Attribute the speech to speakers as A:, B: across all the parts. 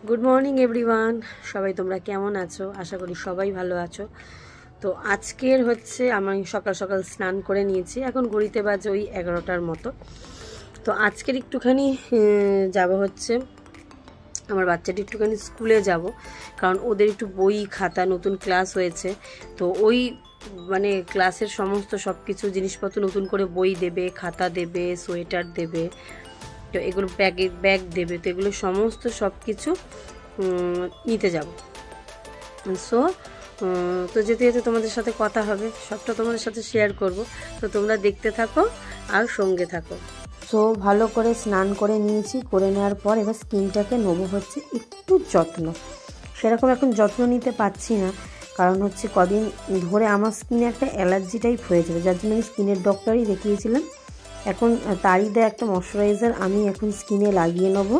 A: Good morning everyone, সবাই তোমরা কেমন আছো? আশা করি সবাই ভালো আছো। তো আজকের হচ্ছে আমি সকাল সকাল স্নান করে নিয়েছি, এখন ঘড়িতে বাজে ওই 11টার মতো। তো আজকের একটুখানি যাব হচ্ছে আমার বাচ্চাটি একটুখানি স্কুলে যাব, কারণ ওদের একটু বই খাতা নতুন ক্লাস হয়েছে। তো ওই মানে ক্লাসের সমস্ত সব কিছু জিনিসপত্র নতুন করে বই দেবে, খাতা দেবে, সোয়েটার দেবে, তো এগুলো ব্যাগ দেবে। তো এগুলো সমস্ত সব কিছু নিতে যাব। সো তো যেতে যেতে তোমাদের সাথে কথা হবে, সবটা তোমাদের সাথে শেয়ার করব। তো তোমরা দেখতে থাকো আর সঙ্গে থাকো। সো ভালো করে স্নান করে নিয়েছি, করে নেওয়ার পর এবার স্কিনটাকে নেবো হচ্ছে একটু যত্ন। সেরকম এখন যত্ন নিতে পারছি না, কারণ হচ্ছে কদিন ধরে আমার স্কিনে একটা অ্যালার্জি টাইপ হয়েছিল, যার জন্য আমি স্কিনের ডক্টরই দেখিয়েছিলাম। এখন তারই দেয় একটা ময়শ্চারাইজার আমি এখন স্কিনে লাগিয়ে নেব,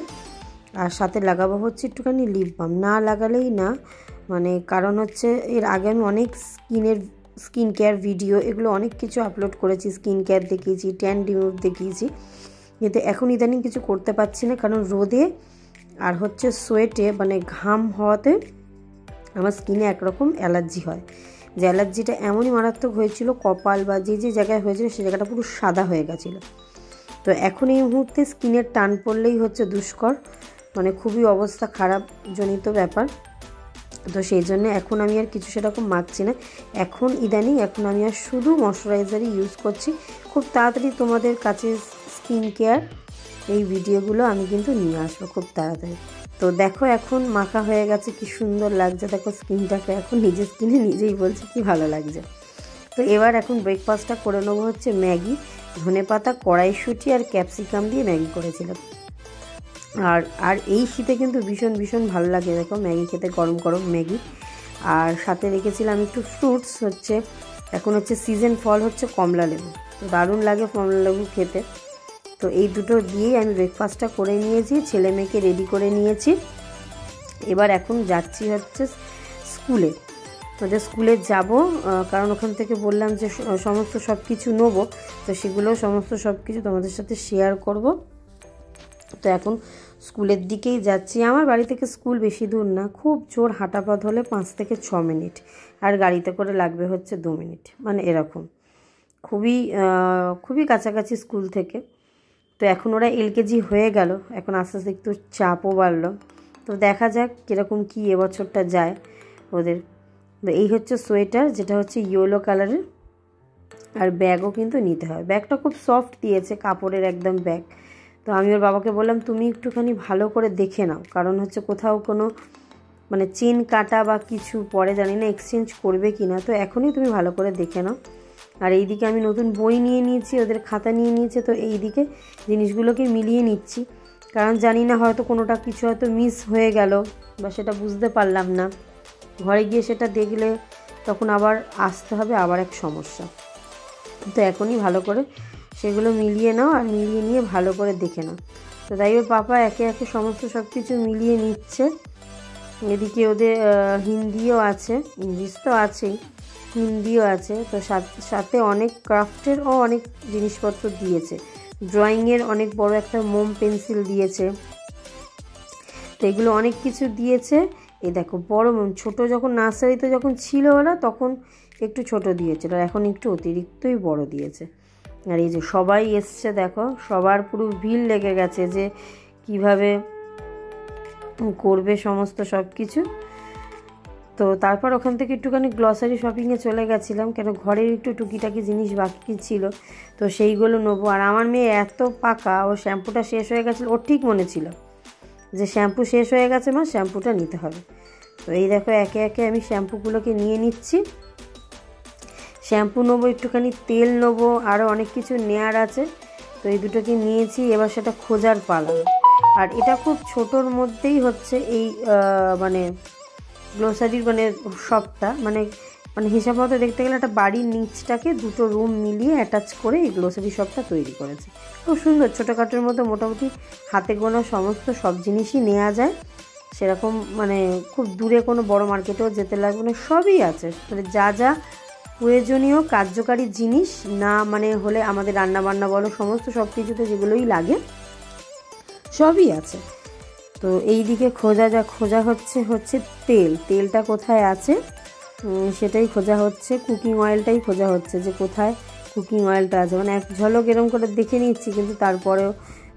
A: আর সাথে লাগাবো হচ্ছে একটুখানি লিপ বাম। না লাগালেই না, মানে কারণ হচ্ছে এর আগে আমি অনেক স্কিন কেয়ার ভিডিও এগুলো অনেক কিছু আপলোড করেছি, স্কিন কেয়ার দেখিয়েছি, ট্যান রিমুভ দেখিয়েছি, কিন্তু এখন ইদানিং কিছু করতে পারছি না, কারণ রোদে আর হচ্ছে সোয়েটে মানে ঘাম হওয়াতে আমার স্কিনে একরকম অ্যালার্জি হয়। যে অ্যালার্জিটা এমনই মারাত্মক হয়েছিল, কপাল বা যে যে জায়গায় হয়েছিল সেই জায়গাটা পুরো সাদা হয়ে গেছিলো। তো এখন এই মুহূর্তে স্কিনের টান পড়লেই হচ্ছে দুষ্কর, মানে খুবই অবস্থা খারাপ জনিত ব্যাপার। তো সেই জন্য এখন আমি আর কিছু সেরকম মাখছি না, এখন ইদানিং এখন আমি আর শুধু ময়শ্চারাইজারই ইউজ করছি। খুব তাড়াতাড়ি তোমাদের কাছে স্কিন কেয়ার এই ভিডিওগুলো আমি কিন্তু নিয়ে আসবো খুব তাড়াতাড়ি। তো দেখো এখন মাখা হয়ে গেছে, কি সুন্দর লাগছে, দেখো স্কিনটাকে এখন নিজের স্কিনে নিজেই বলছি কি ভালো লাগছে। তো এবার এখন ব্রেকফাস্টটা করে নেবো হচ্ছে ম্যাগি, ধনেপাতা, কড়াইশুঁটি আর ক্যাপসিকাম দিয়ে ম্যাগি করেছিলাম। আর এই শীতে কিন্তু ভীষণ ভীষণ ভালো লাগে দেখো ম্যাগি খেতে, গরম গরম ম্যাগি। আর সাথে রেখেছিলাম একটু ফ্রুটস, হচ্ছে এখন হচ্ছে সিজন ফল হচ্ছে কমলা লেবু, তো দারুণ লাগে কমলা লেবু খেতে। তো এই দুটো দিয়েই আমি ব্রেকফাস্টটা করে নিয়েছি, ছেলে মেয়েকে রেডি করে নিয়েছি। এবার এখন যাচ্ছি হচ্ছে স্কুলে, ওদের স্কুলে যাব, কারণ ওখান থেকে বললাম যে সমস্ত সব কিছু নেবো, তো সেগুলো সমস্ত সব কিছু তোমাদের সাথে শেয়ার করব। তো এখন স্কুলের দিকেই যাচ্ছি। আমার বাড়ি থেকে স্কুল বেশি দূর না, খুব জোর হাঁটা পথ হলে 5 থেকে 6 মিনিট, আর গাড়িতে করে লাগবে হচ্ছে 2 মিনিট, মানে এরকম খুবই কাছাকাছি স্কুল থেকে। তো এখন ওরা এলকেজি হয়ে গেল, এখন আস্তে আস্তে একটু চাপও বাড়লো। তো দেখা যাক কীরকম কী এবছরটা যায় ওদের। তো এই হচ্ছে সোয়েটার, যেটা হচ্ছে ইয়েলো কালারের, আর ব্যাগও কিন্তু নিতে হয়। ব্যাগটা খুব সফট দিয়েছে, কাপড়ের একদম ব্যাগ। তো আমি ওর বাবাকে বললাম তুমি একটুখানি ভালো করে দেখে নাও, কারণ হচ্ছে কোথাও কোনো মানে চেন কাটা বা কিছু পরে জানি না এক্সচেঞ্জ করবে কি না, তো এখনই তুমি ভালো করে দেখে নাও। আর এইদিকে আমি নতুন বই নিয়ে নিয়েছি, ওদের খাতা নিয়ে নিয়েছে, তো এইদিকে জিনিসগুলোকে মিলিয়ে নিচ্ছি, কারণ জানি না হয়তো কোনোটা কিছু হয়তো মিস হয়ে গেল বা সেটা বুঝতে পারলাম না, ঘরে গিয়ে সেটা দেখলে তখন আবার আসতে হবে, আবার এক সমস্যা। তো এখনই ভালো করে সেগুলো মিলিয়ে নাও, আর মিলিয়ে নিয়ে ভালো করে দেখে নাও। তো তাই ওর পাপা একে একে সমস্ত সব কিছু মিলিয়ে নিচ্ছে। এদিকে ওদের হিন্দিও আছে, ইংলিশ তো আছেই, হিন্দিও আছে। তো সাথে অনেক ক্রাফটেরও অনেক জিনিসপত্র দিয়েছে, ড্রয়িংয়ের অনেক বড় একটা মোম পেন্সিল দিয়েছে, তো এগুলো অনেক কিছু দিয়েছে। এই দেখো বড় মোম, ছোটো যখন নার্সারিতে যখন ছিল ওরা তখন একটু ছোট দিয়েছিল, এখন একটু অতিরিক্তই বড় দিয়েছে। আর এই যে সবাই এসছে দেখো, সবার পুরো ভিড় লেগে গেছে যে কিভাবে করবে সমস্ত সব কিছু। তো তারপর ওখান থেকে একটুখানি গ্লসারি শপিংয়ে চলে গেছিলাম, কেন ঘরের একটু টুকিটাকি জিনিস বাকি ছিল, তো সেইগুলো নেবো। আর আমার মেয়ে এত পাকা, ও শ্যাম্পুটা শেষ হয়ে গেছিলো, ওর ঠিক মনে ছিল যে শ্যাম্পু শেষ হয়ে গেছে মা, শ্যাম্পুটা নিতে হবে। তো এই দেখো একে একে আমি শ্যাম্পুগুলোকে নিয়ে নিচ্ছি। শ্যাম্পু নেবো, একটুখানি তেল নেবো, আরও অনেক কিছু নেয়ার আছে, তো এই দুটোকে নিয়েছি। এবার সেটা খোঁজার পালা। আর এটা খুব ছোটোর মধ্যেই হচ্ছে এই মানে গ্লোসারির মানে শপটা, মানে হিসাব মতো দেখতে গেলে একটা বাড়ির নিচটাকে দুটো রুম মিলিয়ে অ্যাটাচ করে এই গ্লোসারি শপটা তৈরি করেছে। খুব সুন্দর, ছোটোখাটোর মধ্যে মোটামুটি হাতে গোনা সমস্ত সব জিনিসই নেওয়া যায়, সেরকম মানে খুব দূরে কোনো বড় মার্কেটেও যেতে লাগবে না, সবই আছে, মানে যা যা প্রয়োজনীয় কার্যকারী জিনিস না মানে হলে আমাদের রান্না বান্না বলো সমস্ত সব কিছুতে যেগুলোই লাগে সবই আছে। তো এই দিকে খোঁজা হচ্ছে তেলটা কোথায় আছে সেটাই খোঁজা হচ্ছে, কুকিং অয়েলটাই খোঁজা হচ্ছে যে কোথায় কুকিং অয়েলটা আছে। মানে এক ঝলক এরকম করে দেখে নিচ্ছি, কিন্তু তারপরেও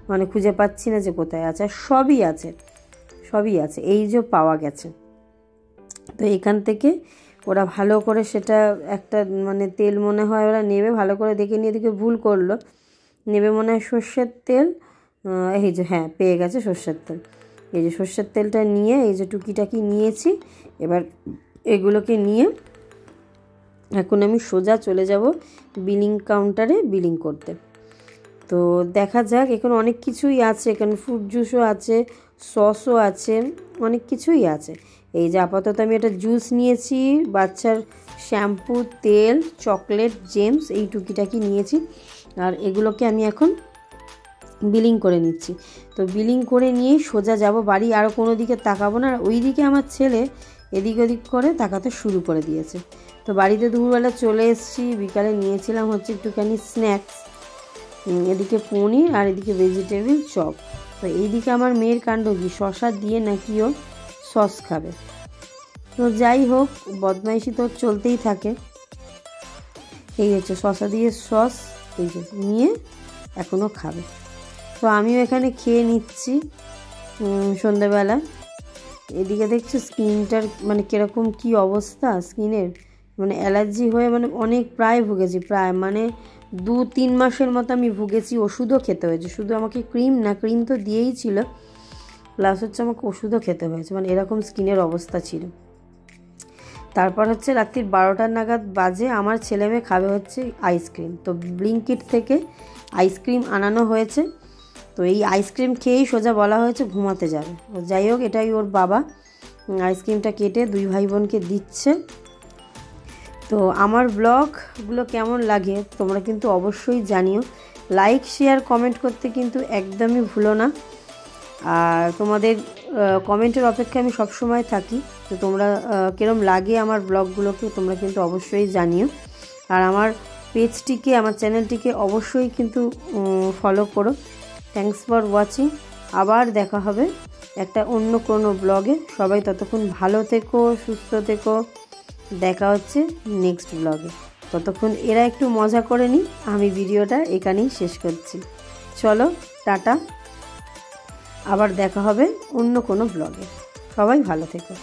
A: মানে খুঁজে পাচ্ছি না যে কোথায় আছে। আর সবই আছে, এই যে পাওয়া গেছে। তো এখান থেকে ওরা ভালো করে সেটা একটা মানে তেল মনে হয় ওরা নেবে, ভালো করে দেখে নিয়ে এদিকে ভুল করলো, নেবে মনে হয় সর্ষের তেল। এই যে হ্যাঁ পেয়ে গেছে সর্ষের তেল। এই যে সর্ষের তেলটা নিয়ে এই যে টুকিটাকি নিয়েছি, এবার এগুলোকে নিয়ে এখন আমি সোজা চলে যাব বিলিং কাউন্টারে বিলিং করতে। তো দেখা যাক, এখানে অনেক কিছুই আছে, এখানে ফ্রুট জুসও আছে, সসও আছে, অনেক কিছুই আছে। এই যে আপাতত আমি একটা জুস নিয়েছি, বাচ্চার শ্যাম্পু, তেল, চকলেট, জেমস, এই টুকিটাকি নিয়েছি। আর এগুলোকে আমি এখন বিলিং করে নিচ্ছি। তো বিলিং করে নিয়েই সোজা যাব বাড়ি, আরও কোনো দিকে তাকাবো না। আর ওই দিকে আমার ছেলে এদিক ওদিক করে তাকাতে শুরু করে দিয়েছে। তো বাড়িতে দুপুরবেলা চলে এসেছি, বিকালে নিয়েছিলাম হচ্ছে একটুখানি স্ন্যাক্স, এদিকে পনির আর এদিকে ভেজিটেবিল চপ। তো এইদিকে আমার মেয়ের কাণ্ড কি, শশা দিয়ে নাকি ও সস খাবে। তো যাই হোক, বদমাইশি তো চলতেই থাকে। এই হচ্ছে শশা দিয়ে সস, এই যে নিয়ে এখনও খাবে। তো আমিও এখানে খেয়ে নিচ্ছি সন্ধ্যাবেলা। এদিকে দেখছো স্কিনটার মানে কীরকম কী অবস্থা স্কিনের, মানে অ্যালার্জি হয়ে মানে অনেক প্রায় ভুগেছি, প্রায় মানে 2-3 মাসের মতো আমি ভুগেছি। ওষুধও খেতে হয়েছে, শুধু আমাকে ক্রিম তো দিয়েই ছিল, প্লাস হচ্ছে আমাকে ওষুধও খেতে হয়েছে, মানে এরকম স্কিনের অবস্থা ছিল। তারপর হচ্ছে রাত্রির 12টা নাগাদ বাজে, আমার ছেলে মেয়ে খাবে হচ্ছে আইসক্রিম। তো ব্লিঙ্কিট থেকে আইসক্রিম আনানো হয়েছে। তো এই আইসক্রিম খেয়েই সোজা বলা হয়েছে ঘুমাতে যাবে। যাই হোক, এটাই ওর বাবা আইসক্রিমটা কেটে 2 ভাই বোনকে দিচ্ছে। তো আমার ব্লগগুলো কেমন লাগে তোমরা কিন্তু অবশ্যই জানিও, লাইক শেয়ার কমেন্ট করতে কিন্তু একদমই ভুলো না। আর তোমাদের কমেন্টের অপেক্ষায় আমি সবসময় থাকি। তো তোমরা কিরম লাগে আমার ব্লগগুলোকে তোমরা কিন্তু অবশ্যই জানিও। আর আমার পেজটিকে, আমার চ্যানেলটিকে অবশ্যই কিন্তু ফলো করো। Thanks for watching. আবার দেখা হবে একটা অন্য কোনো ব্লগে। সবাই ততক্ষণ ভালো থেকো, সুস্থ থেকো। দেখা হচ্ছে নেক্সট ব্লগে। ততক্ষণ এরা একটু মজা করে নি, আমি ভিডিওটা এখানেই শেষ করছি। চলো টাটা, আবার দেখা হবে অন্য কোনো ব্লগে। সবাই ভালো থেকো।